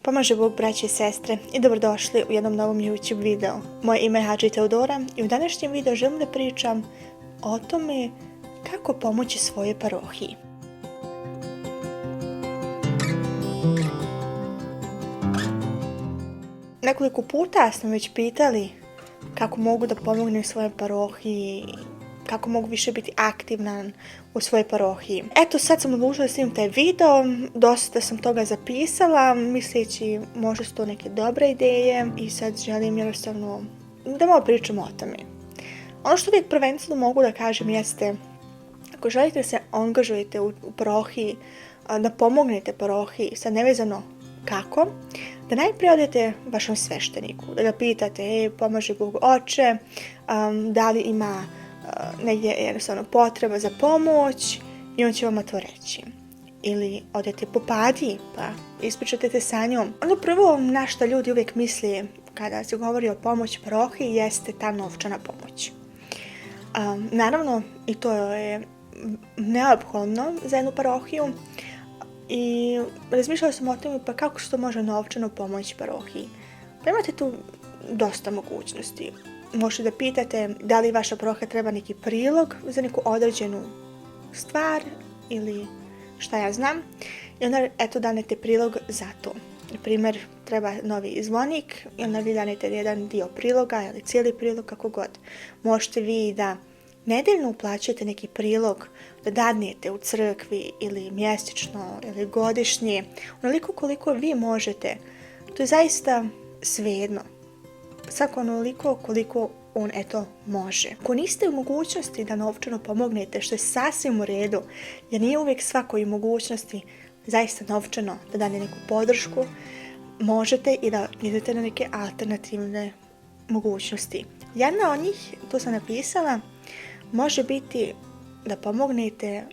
Pomaže Bog, braće i sestre, i dobrodošli u jednom novom YouTube videu. Moje ime je Hadži Teodora i u današnjem videu želim da pričam o tome kako pomoći svojoj parohiji. Nekoliko puta smo već pitali kako mogu da pomognem svojoj parohiji, kako mogu više biti aktivan u svojoj parohiji. Eto, sad sam odlučila da snimim taj video, dosta sam toga zapisala, misleći možda su to neke dobre ideje i sad želim jednostavno da malo pričamo o tome. Ono što uvijek prvenstveno mogu da kažem jeste, ako želite da se angažujete u parohiji, da pomognete parohiji, sad nevezano kako, da najprije odete vašem svešteniku, da ga pitate, pomaže Bog oče, da li ima negdje jednostavno potreba za pomoć i on će vam to reći. Ili odete po padi pa ispričate sa njom. Ono prvo na što ljudi uvijek misle kada se govori o pomoći parohiji jeste ta novčana pomoć. Naravno i to je neophodno za jednu parohiju i razmišljala sam o tome pa kako se to može novčano pomoći parohiji. Pa imate tu dosta mogućnosti. Možete da pitate da li vaša parohija treba neki prilog za neku određenu stvar ili šta ja znam. I onda eto danete prilog za to. Na primjer, treba novi zvonik i onda vi danete jedan dio priloga ili cijeli prilog, kako god. Možete vi da nedeljno uplaćujete neki prilog, da dadnete u crkvi ili mjesečno ili godišnje. Onoliko koliko vi možete. To je zaista svejedno. Svako onoliko koliko on može. Ako niste u mogućnosti da novčano pomognete, što je sasvim u redu, jer nije uvijek svako u mogućnosti zaista novčano da dane neku podršku, možete i da idete na neke alternativne mogućnosti. Jedna od njih, to sam napisala, može biti da pomognete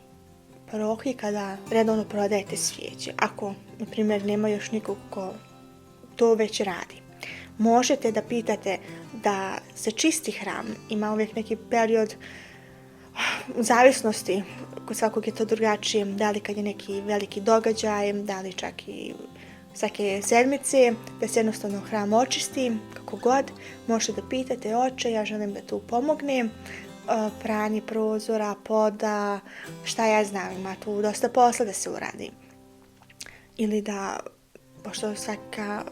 parohiji kada redovno prodajete svijeće. Ako, na primjer, nema još nikog ko to već radi. Možete da pitate da se čisti hram, ima uvijek neki period u zavisnosti, kod svakog je to drugačije, da li kad je neki veliki događaj, da li čak i svake sedmice, da se jednostavno hram očisti, kako god. Možete da pitate, oče, ja želim da tu pomognem, pranje prozora, poda, šta ja znam, ima tu dosta posla da se uradi. Ili da, pošto svaka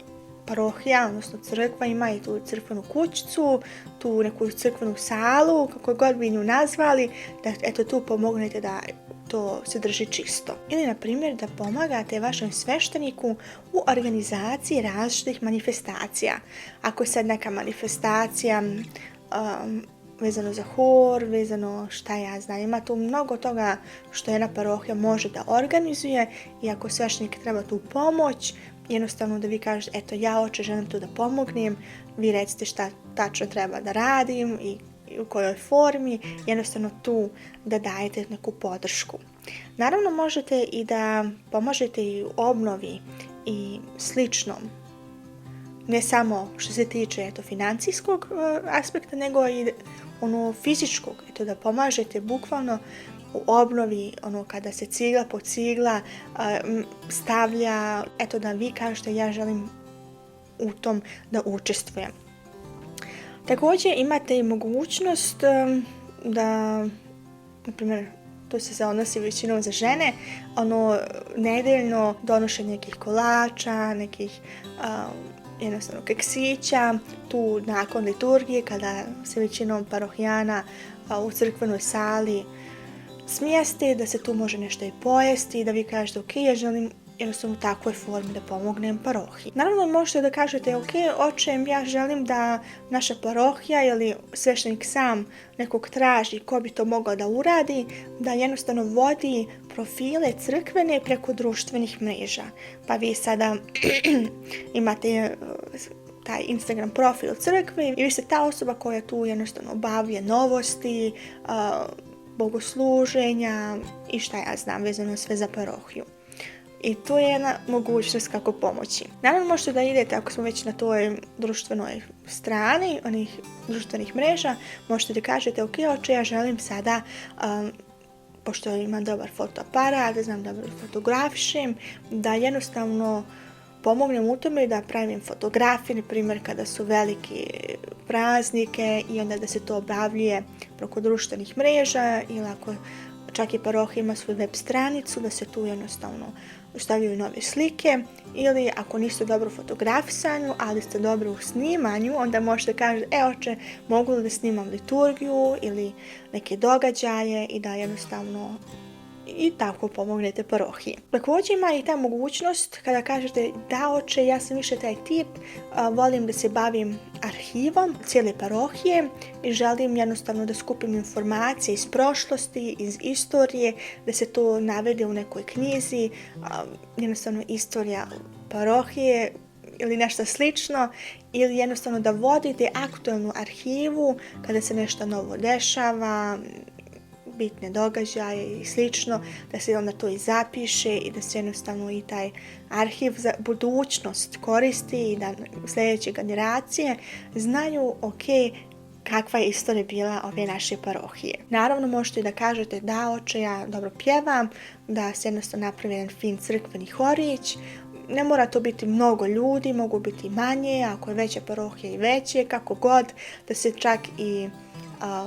parohija, odnosno crkva, ima i tu crkvenu kućicu, tu neku crkvenu salu, kako god bi nju nazvali, da eto tu pomognete da to se drži čisto. Ili, na primjer, da pomagate vašem svešteniku u organizaciji različitih manifestacija. Ako je sad neka manifestacija vezano za hor, vezano šta ja znam, ima tu mnogo toga što jedna parohija može da organizuje i ako sveštenik treba tu pomoć, jednostavno da vi kažete, eto ja oče želim tu da pomognem, vi recite šta tačno treba da radim i u kojoj formi, jednostavno tu da dajete neku podršku. Naravno možete i da pomažete i u obnovi i sličnom, ne samo što se tiče financijskog aspekta, nego i fizičkog, da pomažete bukvalno u obnovi, kada se cigla po cigla stavlja, da vi kažete ja želim u tom da učestvujem. Također imate i mogućnost da, na primjer, to se odnosi većinom za žene, nedeljno donošenje nekih kolača, nekih jednostavno keksića, tu nakon liturgije kada se većinom parohijana u crkvenoj sali smjesti, da se tu može nešto i pojesti, da vi kažete ok, ja želim jednostavno u takvoj formi da pomognem parohiji. Naravno možete da kažete ok, oče, ja želim da naša parohija ili sveštenik sam nekog traži ko bi to mogao da uradi, da jednostavno vodi profile crkvene preko društvenih mreža. Pa vi sada imate taj Instagram profil crkve i vi ste ta osoba koja tu jednostavno obavlja novosti, bogosluženja i šta ja znam vezano sve za parohiju. I to je jedna mogućnost kako pomoći. Naravno možete da idete, ako smo već na toj društvenoj strani, onih društvenih mreža, možete da kažete ok, oče, ja želim sada, pošto imam dobar fotoaparat, da znam da fotografišem, da jednostavno pomognem u tome da pravim fotografije, na primjer kada su velike praznike i onda da se to objavljuje preko društvenih mreža ili ako čak i parohija ima svoju web stranicu da se tu jednostavno stavljaju nove slike ili ako niste dobro u fotografisanju, ali ste dobro u snimanju, onda možete kažete, oče, mogu li da snimam liturgiju ili neke događaje i da jednostavno i tako pomognete parohiji. Također ima i ta mogućnost kada kažete da oče, ja sam više taj tip, volim da se bavim arhivom cijele parohije i želim jednostavno da skupim informacije iz prošlosti, iz istorije, da se to navede u nekoj knjizi, jednostavno istorija parohije ili nešto slično, ili jednostavno da vodite aktualnu arhivu kada se nešto novo dešava, bitne događaje i slično, da se onda to i zapiše i da se jednostavno i taj arhiv za budućnost koristi i da sljedeće generacije znaju kakva je istorija bila ove naše parohije. Naravno možete da kažete da oče, ja dobro pjevam, da se jednostavno napravi jedan fin crkveni horić. Ne mora to biti mnogo ljudi, mogu biti manje, ako je veća parohija i veće, kako god, da se čak i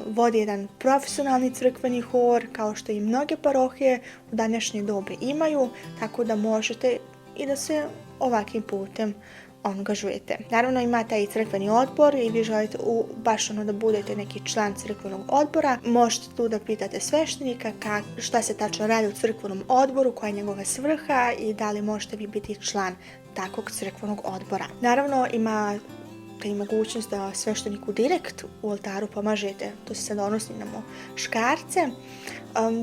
vodi jedan profesionalni crkveni hor, kao što i mnoge parohije u današnje dobe imaju, tako da možete i da se ovakvim putem angažujete. Naravno imate i crkveni odbor i vi želite baš da budete neki član crkvenog odbora, možete tu da pitate sveštenika šta se tačno radi u crkvenom odboru, koja je njegova svrha i da li možete vi biti član takvog crkvenog odbora. Naravno ima i mogućnost da svešteniku direkt u oltaru pomažete, to se sad odnosi na muškarce,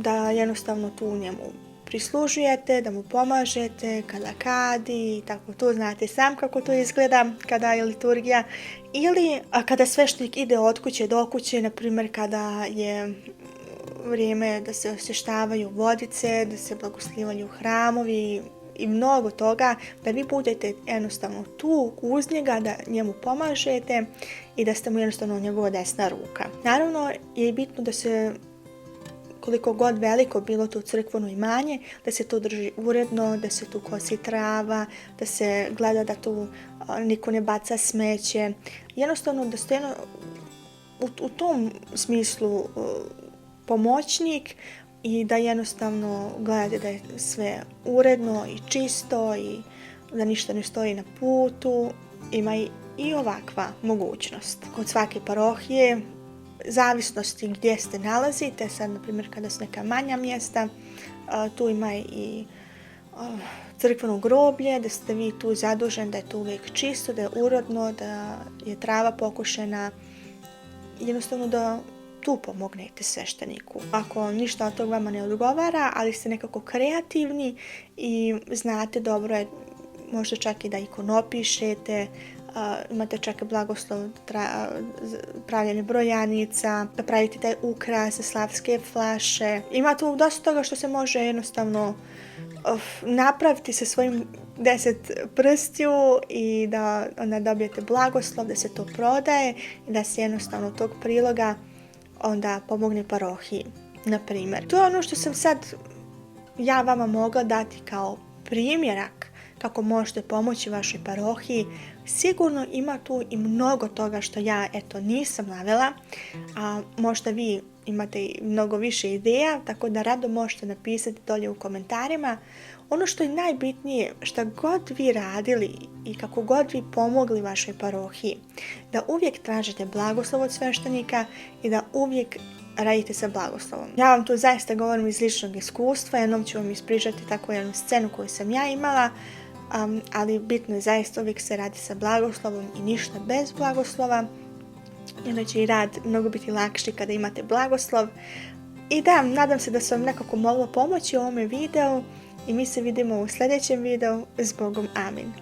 da jednostavno tu njemu prislužujete, da mu pomažete kada kadi, tako to znate sam kako to izgleda kada je liturgija, ili kada sveštenik ide od kuće do kuće, na primjer kada je vrijeme da se osvještavaju vodice, da se blagoslivaju hramovi i mnogo toga, da vi budete jednostavno tu uz njega, da njemu pomažete i da ste mu jednostavno njegova desna ruka. Naravno je bitno da se, koliko god veliko bilo to crkveno imanje, da se to drži uredno, da se tu kosi trava, da se gleda da tu niko ne baca smeće. Jednostavno da ste u tom smislu pomoćnik i da jednostavno gledate da je sve uredno i čisto i da ništa ne stoji na putu. Ima i ovakva mogućnost. Kod svake parohije, zavisnosti gdje se nalazite, sad na primjer kada su neka manja mjesta, tu ima i crkveno groblje, da ste vi tu zaduženi, da je to uvijek čisto, da je urodno, da je trava pokošena, jednostavno da tu pomognete svešteniku. Ako ništa od toga vama ne odgovara, ali ste nekako kreativni i znate dobro je možda čak i da ikonopišete, imate čak i blagoslov pravljenje brojanica, da pravite taj ukras za slavske flaše. Ima tu dosta toga što se može jednostavno napraviti sa svojim 10 prstiju i da onda dobijete blagoslov, da se to prodaje i da se jednostavno tog priloga onda pomogne parohiji, na primjer. To je ono što sam sad ja vama mogla dati kao primjerak kako možete pomoći vašoj parohiji. Sigurno ima tu i mnogo toga što ja nisam navela, a možda vi imate i mnogo više ideja, tako da rado možete napisati dolje u komentarima. Ono što je najbitnije, šta god vi radili i kako god vi pomogli vašoj parohiji, da uvijek tražite blagoslov od sveštenika i da uvijek radite sa blagoslovom. Ja vam tu zaista govorim iz ličnog iskustva, jednom ću vam ispričati takvu jednu scenu koju sam ja imala, ali bitno je zaista uvijek se radi sa blagoslovom i ništa bez blagoslova. Onda će i rad mnogo biti lakši kada imate blagoslov. I da, nadam se da sam vam nekako mogla pomoći u ovome videu i mi se vidimo u sljedećem videu. S Bogom, amin.